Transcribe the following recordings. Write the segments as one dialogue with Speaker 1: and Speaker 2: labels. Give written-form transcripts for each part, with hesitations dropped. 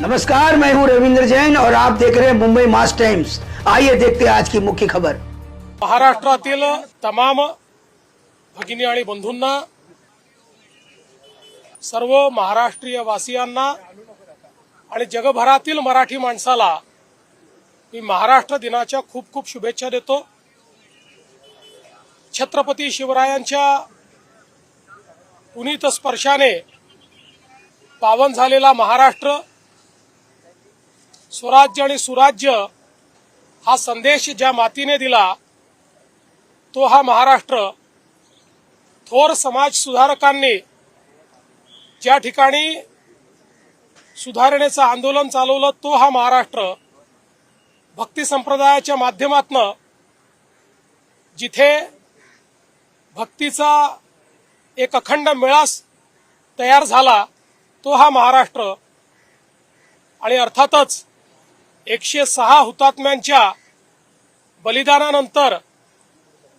Speaker 1: नमस्कार, मैं हूं रविंद्र जैन और आप देख रहे हैं मुंबई मास टाइम्स। आइए देखते हैं आज की मुख्य खबर।
Speaker 2: महाराष्ट्रातील तमाम भगिनी आणि बंधूंना, सर्व महाराष्ट्रीय वासियांना आणि जगभरातील मराठी माणसाला मी महाराष्ट्र दिनाच्या खूप खूप शुभेच्छा देतो। छत्रपती शिवरायांच्या पुनीत स्पर्शाने पावन झालेला महाराष्ट्र, स्वराज्य आणि सुराज्य हा संदेश ज्या मातीने दिला तो हा महाराष्ट्र, थोर समाज सुधारकांनी ज्या ठिकाणी सुधारणेचं आंदोलन चालवलं तो हा महाराष्ट्र, भक्ती संप्रदायाच्या माध्यमातून जिथे भक्तीचा एक अखंड मेळास तयार झाला तो हा महाराष्ट्र, आणि अर्थातच 106 हुतात्म्यांच्या बलिदानानंतर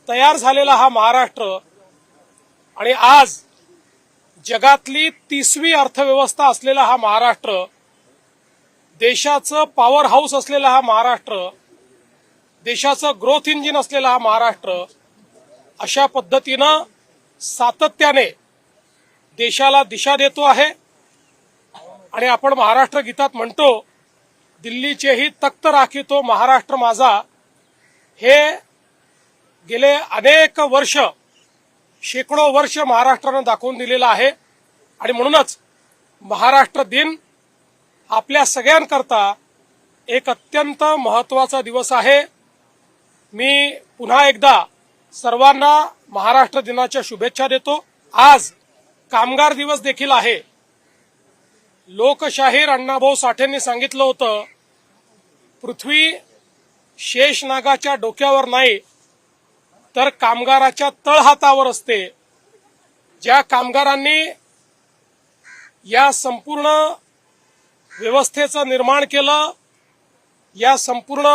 Speaker 2: तयार झालेला हा महाराष्ट्र, आणि आज जगातली 30वी अर्थव्यवस्था असलेला हा महाराष्ट्र, देशाचं पॉवर हाऊस असलेला हा महाराष्ट्र, देशाचं ग्रोथ इंजिन असलेला हा महाराष्ट्र अशा पद्धतीनं सातत्याने देशाला दिशा देतो आहे। आणि आपण महाराष्ट्र गीतात म्हणतो, दिल्लीचेही तख्त राखितो महाराष्ट्र माझा, हे गेले अनेक वर्ष, शेकडो वर्ष महाराष्ट्रानं दाखवून दिलेलं आहे। आणि म्हणूनच महाराष्ट्र दिन आपल्या सगळ्यांकरता एक अत्यंत महत्त्वाचा दिवस आहे। मी पुन्हा एकदा सर्वांना महाराष्ट्र दिनाच्या शुभेच्छा देतो। आज कामगार दिवस देखील आहे। लोकशाहीर अण्णाभाऊ साठेंनी सांगितलं होतं, पृथ्वी शेषनागाच्या डोक्यावर नाही तर कामगाराच्या तळहातावर असते। ज्या कामगारांनी या संपूर्ण व्यवस्थेचं निर्माण केलं, या संपूर्ण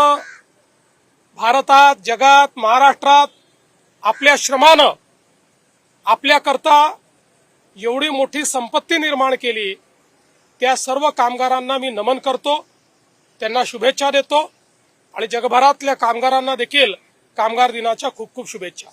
Speaker 2: भारतात, जगात, महाराष्ट्रात आपल्या श्रमानं आपल्याकरता एवढी मोठी संपत्ती निर्माण केली, त्या सर्व कामगारांना मी नमन करतो, त्यांना शुभेच्छा देतो आणि जगभरातल्या कामगारांना देखील कामगार दिनाच्या खूप खूप शुभेच्छा।